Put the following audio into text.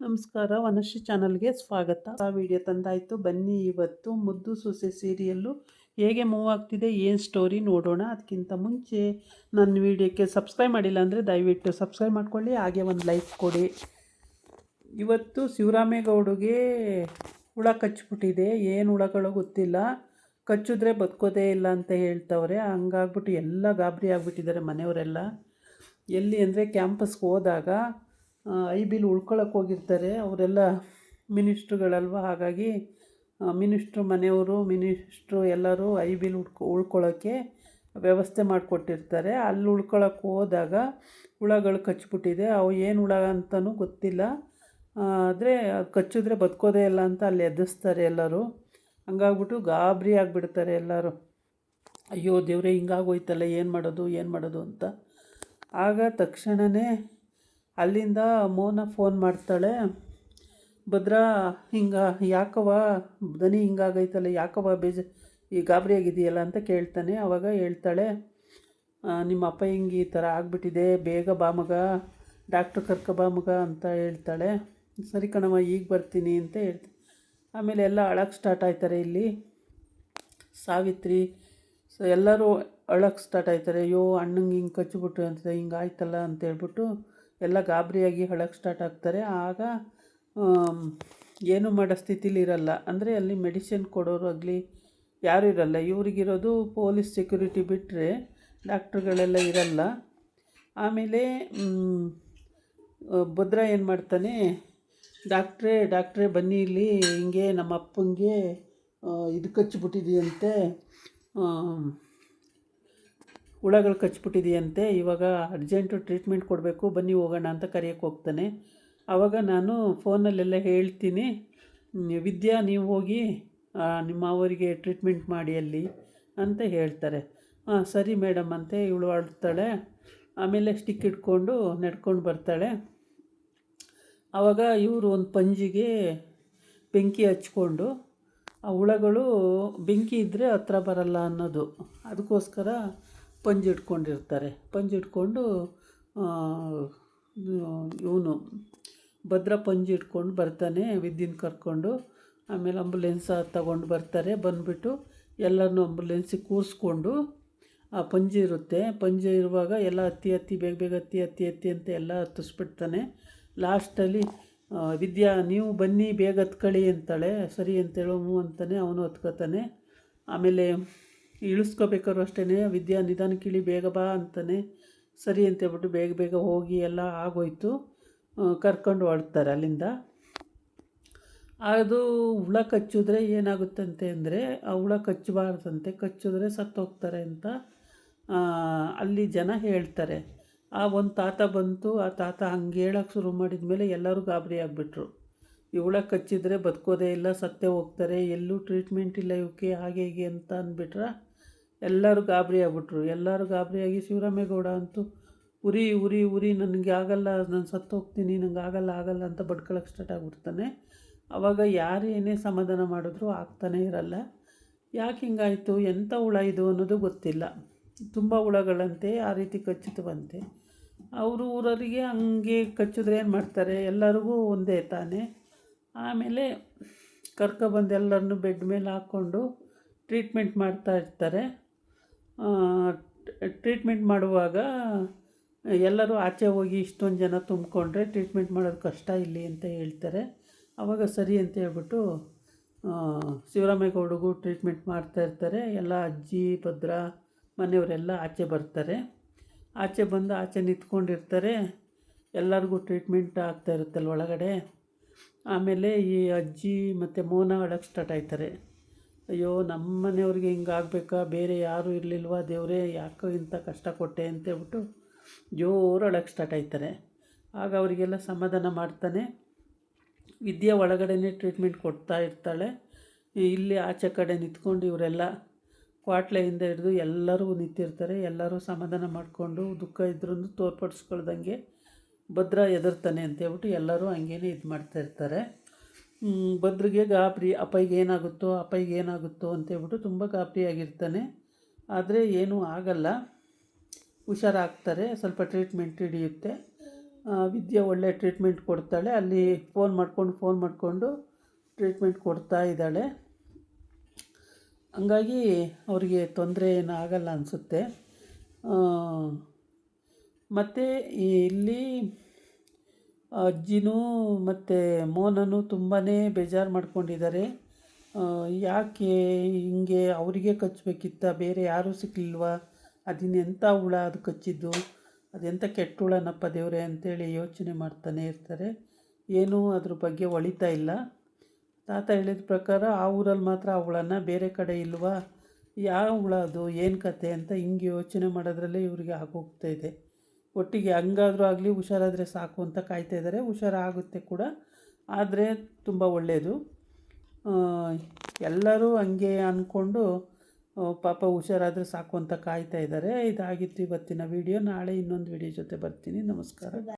ನಮಸ್ಕಾರ, ವನಶ್ರೀ ಚಾನಲ್ಗೆ ಸ್ವಾಗತ. ವಿಡಿಯೋ ತಂದಾಯಿತು. ಬನ್ನಿ ಇವತ್ತು ಮುದ್ದು ಸೊಸೆ ಸೀರಿಯಲ್ಲು ಹೇಗೆ ಮೂವ್ ಆಗ್ತಿದೆ, ಏನು ಸ್ಟೋರಿ ನೋಡೋಣ. ಅದಕ್ಕಿಂತ ಮುಂಚೆ ನನ್ನ ವಿಡಿಯೋಕ್ಕೆ ಸಬ್ಸ್ಕ್ರೈಬ್ ಮಾಡಿಲ್ಲ ಅಂದರೆ ದಯವಿಟ್ಟು ಸಬ್ಸ್ಕ್ರೈಬ್ ಮಾಡ್ಕೊಳ್ಳಿ, ಹಾಗೆ ಒಂದು ಲೈಕ್ ಕೊಡಿ. ಇವತ್ತು ಶಿವರಾಮೇಗೌಡಗೆ ಹುಳ ಕಚ್ಚಿಬಿಟ್ಟಿದೆ. ಏನು ಹುಳಗಳೋ ಗೊತ್ತಿಲ್ಲ, ಕಚ್ಚಿದ್ರೆ ಬದುಕೋದೇ ಇಲ್ಲ ಅಂತ ಹೇಳ್ತವ್ರೆ. ಹಂಗಾಗ್ಬಿಟ್ಟು ಎಲ್ಲ ಗಾಬರಿ ಆಗಿಬಿಟ್ಟಿದ್ದಾರೆ ಮನೆಯವರೆಲ್ಲ. ಎಲ್ಲಿ ಅಂದರೆ ಕ್ಯಾಂಪಸ್ಗೆ ಹೋದಾಗ ಐಬಿಲ್ ಉಳ್ಕೊಳಕ್ಕೆ ಹೋಗಿರ್ತಾರೆ ಅವರೆಲ್ಲ, ಮಿನಿಸ್ಟ್ರುಗಳಲ್ವ. ಹಾಗಾಗಿ ಮಿನಿಸ್ಟ್ರು ಮನೆಯವರು, ಮಿನಿಸ್ಟ್ರು ಎಲ್ಲರೂ ಐಬಿಲ್ ಉಳ್ಕೊಳ್ಳೋಕ್ಕೆ ವ್ಯವಸ್ಥೆ ಮಾಡಿಕೊಟ್ಟಿರ್ತಾರೆ. ಅಲ್ಲಿ ಉಳ್ಕೊಳಕ್ಕೆ ಹೋದಾಗ ಹುಳಗಳು ಕಚ್ಚಿಬಿಟ್ಟಿದೆ. ಅವು ಏನು ಹುಳ ಅಂತಲೂ ಗೊತ್ತಿಲ್ಲ. ಆದರೆ ಅದು ಕಚ್ಚಿದ್ರೆ ಬದುಕೋದೇ ಇಲ್ಲ ಅಂತ ಅಲ್ಲಿ ಎದುರಿಸ್ತಾರೆ ಎಲ್ಲರೂ. ಹಂಗಾಗ್ಬಿಟ್ಟು ಗಾಬರಿ ಆಗಿಬಿಡ್ತಾರೆ ಎಲ್ಲರೂ. ಅಯ್ಯೋ ದೇವ್ರೆ, ಹಿಂಗಾಗೋಯ್ತಲ್ಲ, ಏನು ಮಾಡೋದು ಅಂತ. ಆಗ ತಕ್ಷಣವೇ ಅಲ್ಲಿಂದ ಮೋನ ಫೋನ್ ಮಾಡ್ತಾಳೆ. ಭದ್ರಾ, ಯಾಕವ ದನಿ ಹಿಂಗಾಗೈತಲ್ಲ, ಯಾಕವ ಈ ಗಾಬರಿ ಆಗಿದೆಯಲ್ಲ ಅಂತ ಕೇಳ್ತಾನೆ. ಆವಾಗ ಹೇಳ್ತಾಳೆ, ನಿಮ್ಮ ಅಪ್ಪ ಹಿಂಗೆ ಈ ಥರ ಆಗಿಬಿಟ್ಟಿದೆ, ಬೇಗ ಬಾ ಮಗ, ಡಾಕ್ಟ್ರ್ ಕರ್ಕೊಬಾ ಮಗ ಅಂತ ಹೇಳ್ತಾಳೆ. ಸರಿ ಕಣವ, ಈಗ ಬರ್ತೀನಿ ಅಂತ ಹೇಳ್ತೀನಿ. ಆಮೇಲೆ ಎಲ್ಲ ಅಳಕ್ಕೆ ಸ್ಟಾರ್ಟ್ ಆಯ್ತಾರೆ. ಇಲ್ಲಿ ಸಾವಿತ್ರಿ ಎಲ್ಲರೂ ಅಳಕ್ಕೆ ಸ್ಟಾರ್ಟ್ ಆಯ್ತಾರೆ. ಅಯ್ಯೋ ಅಣ್ಣಂಗೆ ಹಿಂಗೆ ಕಚ್ಚಿಬಿಟ್ರು ಅಂತ, ಹಿಂಗೆ ಆಯ್ತಲ್ಲ ಅಂತ ಹೇಳ್ಬಿಟ್ಟು ಎಲ್ಲ ಗಾಬರಿಯಾಗಿ ಅಳಕ್ಕೆ ಸ್ಟಾರ್ಟ್ ಆಗ್ತಾರೆ. ಆಗ ಏನು ಮಾಡೋ ಸ್ಥಿತಿಲಿ ಇರಲ್ಲ. ಅಂದರೆ ಅಲ್ಲಿ ಮೆಡಿಸಿನ್ ಕೊಡೋರು ಆಗಲಿ ಯಾರೂ ಇರಲ್ಲ. ಇವ್ರಿಗಿರೋದು ಪೊಲೀಸ್ ಸೆಕ್ಯೂರಿಟಿ ಬಿಟ್ಟರೆ ಡಾಕ್ಟ್ರುಗಳೆಲ್ಲ ಇರಲ್ಲ. ಆಮೇಲೆ ಭದ್ರ ಏನು ಮಾಡ್ತಾನೆ, ಡಾಕ್ಟ್ರೇ ಬನ್ನಿ ಇಲ್ಲಿ, ಹಿಂಗೆ ನಮ್ಮ ಅಪ್ಪಂಗೆ ಇದು ಕಚ್ಚಿಬಿಟ್ಟಿದೆಯಂತೆ, ಹುಳಗಳು ಕಚ್ಚಿಬಿಟ್ಟಿದೆಯಂತೆ, ಇವಾಗ ಅರ್ಜೆಂಟು ಟ್ರೀಟ್ಮೆಂಟ್ ಕೊಡಬೇಕು, ಬನ್ನಿ ಹೋಗೋಣ ಅಂತ ಕರೆಯೋಕ್ಕೆ ಹೋಗ್ತಾನೆ. ಆವಾಗ ನಾನು ಫೋನಲ್ಲೆಲ್ಲ ಹೇಳ್ತೀನಿ, ವಿದ್ಯಾ ನೀವು ಹೋಗಿ ನಿಮ್ಮ ಅವರಿಗೆ ಟ್ರೀಟ್ಮೆಂಟ್ ಮಾಡಿ ಅಲ್ಲಿ ಅಂತ ಹೇಳ್ತಾರೆ. ಸರಿ ಮೇಡಮ್ ಅಂತೆ ಇವಳು ಆಡ್ತಾಳೆ. ಆಮೇಲೆ ಸ್ಟಿಕ್ ಇಟ್ಕೊಂಡು ನಡ್ಕೊಂಡು ಬರ್ತಾಳೆ. ಆವಾಗ ಇವರು ಒಂದು ಪಂಜಿಗೆ ಬೆಂಕಿ ಹಚ್ಕೊಂಡು, ಆ ಹುಳಗಳು ಬೆಂಕಿ ಇದ್ದರೆ ಹತ್ರ ಬರಲ್ಲ ಅನ್ನೋದು, ಅದಕ್ಕೋಸ್ಕರ ಪಂಜಿ ಇಟ್ಕೊಂಡು ಇವನು ಭದ್ರ ಪಂಜಿ ಇಟ್ಕೊಂಡು ಬರ್ತಾನೆ, ವಿದ್ಯೆನ ಕರ್ಕೊಂಡು. ಆಮೇಲೆ ಆಂಬುಲೆನ್ಸ್ ತಗೊಂಡು ಬರ್ತಾರೆ. ಬಂದುಬಿಟ್ಟು ಎಲ್ಲರನ್ನೂ ಆಂಬುಲೆನ್ಸಿಗೆ ಕೂರಿಸ್ಕೊಂಡು, ಆ ಪಂಜಿ ಇರುತ್ತೆ, ಪಂಜಿ ಇರುವಾಗ ಎಲ್ಲ ಹತ್ತಿ ಬೇಗ ಹತ್ತಿ ಅಂತ ಎಲ್ಲ ಹತ್ತಿಸ್ಬಿಡ್ತಾನೆ. ಲಾಸ್ಟಲ್ಲಿ ವಿದ್ಯಾ ನೀವು ಬನ್ನಿ ಬೇಗ ಹತ್ಕೊಳ್ಳಿ ಅಂತಾಳೆ. ಸರಿ ಅಂತೇಳು, ಹ್ಞೂ ಅಂತಾನೆ. ಅವನು ಹತ್ಕೋತಾನೆ. ಆಮೇಲೆ ಇಳಿಸ್ಕೋಬೇಕಾದ್ರು ಅಷ್ಟೇ, ವಿದ್ಯಾ ನಿಧಾನಕ್ಕೆ ಇಳಿ, ಬೇಗ ಬಾ ಅಂತಾನೆ. ಸರಿ ಅಂತೇಳ್ಬಿಟ್ಟು ಬೇಗ ಹೋಗಿ ಎಲ್ಲ ಆಗೋಯ್ತು. ಕರ್ಕೊಂಡು ಹೊರಡ್ತಾರೆ ಅಲ್ಲಿಂದ. ಅದು ಹುಳ ಕಚ್ಚಿದ್ರೆ ಏನಾಗುತ್ತಂತೆ ಅಂದರೆ, ಆ ಹುಳ ಕಚ್ಚಬಾರ್ದಂತೆ, ಕಚ್ಚಿದ್ರೆ ಸತ್ತೋಗ್ತಾರೆ ಅಂತ ಅಲ್ಲಿ ಜನ ಹೇಳ್ತಾರೆ. ಒಂದು ತಾತ ಬಂತು, ಆ ತಾತ ಹಂಗೆ ಹೇಳೋಕ್ಕೆ ಶುರು ಮಾಡಿದ ಮೇಲೆ ಎಲ್ಲರೂ ಗಾಬರಿ ಆಗಿಬಿಟ್ರು. ಈ ಹುಳ ಕಚ್ಚಿದ್ರೆ ಬದುಕೋದೇ ಇಲ್ಲ, ಸತ್ತೇ ಹೋಗ್ತಾರೆ, ಎಲ್ಲೂ ಟ್ರೀಟ್ಮೆಂಟ್ ಇಲ್ಲ ಇವಕ್ಕೆ, ಹಾಗೆ ಹೀಗೆ ಅಂತ ಅಂದ್ಬಿಟ್ರೆ ಎಲ್ಲರೂ ಗಾಬರಿ ಆಗ್ಬಿಟ್ರು. ಎಲ್ಲರೂ ಗಾಬರಿಯಾಗಿ ಶಿವರಾಮೇಗೌಡ ಅಂತೂ ಉರಿ ನನಗೆ ಆಗಲ್ಲ, ನಾನು ಸತ್ತೋಗ್ತೀನಿ, ನನಗೆ ಆಗಲ್ಲ ಅಂತ ಬಡ್ಕೊಳಕ್ಕೆ ಸ್ಟಾರ್ಟ್ ಆಗಿಬಿಡ್ತಾನೆ. ಆವಾಗ ಯಾರು ಏನೇ ಸಮಾಧಾನ ಮಾಡಿದ್ರು ಆಗ್ತಾನೇ ಇರಲ್ಲ. ಯಾಕೆ ಹಿಂಗಾಯಿತು, ಎಂಥ ಹುಳ ಇದು ಅನ್ನೋದು ಗೊತ್ತಿಲ್ಲ. ತುಂಬ ಹುಳಗಳಂತೆ ಆ ರೀತಿ ಕಚ್ಚಿತವಂತೆ. ಅವರು ಊರವರಿಗೆ ಹಂಗೆ ಕಚ್ಚಿದ್ರೆ ಏನು ಮಾಡ್ತಾರೆ, ಎಲ್ಲರಿಗೂ ಒಂದೇ ತಾನೇ. ಆಮೇಲೆ ಕರ್ಕೊಬಂದು ಎಲ್ಲರನ್ನೂ ಬೆಡ್ ಮೇಲೆ ಹಾಕ್ಕೊಂಡು ಟ್ರೀಟ್ಮೆಂಟ್ ಮಾಡ್ತಾ ಇರ್ತಾರೆ. ಟ್ರೀಟ್ಮೆಂಟ್ ಮಾಡುವಾಗ ಎಲ್ಲರೂ ಆಚೆ ಹೋಗಿ ಇಷ್ಟೊಂದು ಜನ ತುಂಬಿಕೊಂಡ್ರೆ ಟ್ರೀಟ್ಮೆಂಟ್ ಮಾಡೋದು ಕಷ್ಟ ಇಲ್ಲಿ ಅಂತ ಹೇಳ್ತಾರೆ. ಆವಾಗ ಸರಿ ಅಂತ ಹೇಳ್ಬಿಟ್ಟು ಶಿವರಾಮೇಗೌಡಗೂ ಟ್ರೀಟ್ಮೆಂಟ್ ಮಾಡ್ತಾಯಿರ್ತಾರೆ. ಎಲ್ಲ ಅಜ್ಜಿ ಭದ್ರ ಮನೆಯವರೆಲ್ಲ ಆಚೆ ಬರ್ತಾರೆ. ಆಚೆ ಬಂದು ಆಚೆ ನಿಂತ್ಕೊಂಡಿರ್ತಾರೆ. ಎಲ್ಲರಿಗೂ ಟ್ರೀಟ್ಮೆಂಟ್ ಆಗ್ತಾಯಿರುತ್ತಲ್ಲ ಒಳಗಡೆ. ಆಮೇಲೆ ಈ ಅಜ್ಜಿ ಮತ್ತು ಮೋನ ಅಳಕ್ಕೆ ಸ್ಟಾರ್ಟ್ ಆಯ್ತಾರೆ. ಅಯ್ಯೋ ನಮ್ಮ ಮನೆಯವ್ರಿಗೆ ಹಿಂಗಾಗಬೇಕಾ, ಬೇರೆ ಯಾರೂ ಇರಲಿಲ್ವಾ ದೇವರೇ, ಯಾಕೋ ಇಂಥ ಕಷ್ಟ ಕೊಟ್ಟೆ ಅಂತೇಳ್ಬಿಟ್ಟು ಜೋರು ಅಳಕ್ಕೆ ಸ್ಟಾರ್ಟ್ ಆಯ್ತಾರೆ. ಆಗ ಅವರಿಗೆಲ್ಲ ಸಮಾಧಾನ ಮಾಡ್ತಾನೆ. ವಿದ್ಯಾ ಒಳಗಡೆನೇ ಟ್ರೀಟ್ಮೆಂಟ್ ಕೊಡ್ತಾ ಇರ್ತಾಳೆ. ಇಲ್ಲಿ ಆಚೆ ಕಡೆ ನಿಂತ್ಕೊಂಡು ಇವರೆಲ್ಲ ಕ್ವಾಟ್ಲೆಯಿಂದ ಹಿಡಿದು ಎಲ್ಲರೂ ನಿಂತಿರ್ತಾರೆ. ಎಲ್ಲರೂ ಸಮಾಧಾನ ಮಾಡಿಕೊಂಡು ದುಃಖ ಇದ್ರೂ ತೋರ್ಪಡಿಸ್ಕೊಳ್ದಂಗೆ ಭದ್ರ ಎದುರ್ತಾನೆ ಅಂತೇಳ್ಬಿಟ್ಟು ಎಲ್ಲರೂ ಹಂಗೇನೆ ಇದು ಮಾಡ್ತಾಯಿರ್ತಾರೆ. ಭದ್ರಿಗೆ ಗಾಬರಿ, ಅಪ್ಪಗೆ ಏನಾಗುತ್ತೋ ಅಂತೇಳ್ಬಿಟ್ಟು ತುಂಬ ಗಾಬರಿಯಾಗಿರ್ತಾನೆ. ಆದರೆ ಏನೂ ಆಗಲ್ಲ, ಹುಷಾರಾಗ್ತಾರೆ. ಸ್ವಲ್ಪ ಟ್ರೀಟ್ಮೆಂಟ್ ಹಿಡಿಯುತ್ತೆ. ವಿದ್ಯೆ ಒಳ್ಳೆ ಟ್ರೀಟ್ಮೆಂಟ್ ಕೊಡ್ತಾಳೆ. ಅಲ್ಲಿ ಫೋನ್ ಮಾಡಿಕೊಂಡು ಟ್ರೀಟ್ಮೆಂಟ್ ಕೊಡ್ತಾ ಇದ್ದಾಳೆ. ಹಂಗಾಗಿ ಅವರಿಗೆ ತೊಂದರೆ ಏನು ಆಗಲ್ಲ ಅನಿಸುತ್ತೆ. ಮತ್ತು ಇಲ್ಲಿ ಅಜ್ಜಿನೂ ಮತ್ತು ಮೋನನು ತುಂಬಾ ಬೇಜಾರು ಮಾಡ್ಕೊಂಡಿದ್ದಾರೆ. ಯಾಕೆ ಹಿಂಗೆ ಅವರಿಗೆ ಕಚ್ಚಬೇಕಿತ್ತ, ಬೇರೆ ಯಾರೂ ಸಿಕ್ಕಲಿಲ್ವಾ, ಅದಿನ್ನೆಂಥ ಹುಳ ಅದು ಕಚ್ಚಿದ್ದು, ಅದೆಂಥ ಕೆಟ್ಟ ಹುಳನಪ್ಪ ದೇವರೇ ಅಂತೇಳಿ ಯೋಚನೆ ಮಾಡ್ತಾನೆ ಇರ್ತಾರೆ. ಏನೂ ಅದ್ರ ಬಗ್ಗೆ ಒಳಿತಾ ಇಲ್ಲ. ತಾತ ಹೇಳಿದ ಪ್ರಕಾರ ಆ ಊರಲ್ಲಿ ಮಾತ್ರ ಆ ಹುಳನ, ಬೇರೆ ಕಡೆ ಇಲ್ವಾ, ಯಾವ ಹುಳ ಅದು, ಏನು ಕತೆ ಅಂತ ಹಿಂಗೆ ಯೋಚನೆ ಮಾಡೋದ್ರಲ್ಲೇ ಇವರಿಗೆ ಆಗೋಗ್ತಾ ಇದೆ. ಒಟ್ಟಿಗೆ ಹಂಗಾದರೂ ಆಗಲಿ ಹುಷಾರಾದರೆ ಸಾಕು ಅಂತ ಕಾಯ್ತಾ ಇದ್ದಾರೆ. ಹುಷಾರಾಗುತ್ತೆ ಕೂಡ, ಆದರೆ ತುಂಬ ಒಳ್ಳೆಯದು. ಎಲ್ಲರೂ ಹಂಗೆ ಅಂದ್ಕೊಂಡು ಪಾಪ ಹುಷಾರಾದರೆ ಸಾಕು ಅಂತ ಕಾಯ್ತಾ ಇದ್ದಾರೆ. ಇದಾಗಿತ್ತು ಇವತ್ತಿನ ವಿಡಿಯೋ. ನಾಳೆ ಇನ್ನೊಂದು ವಿಡಿಯೋ ಜೊತೆ ಬರ್ತೀನಿ. ನಮಸ್ಕಾರ.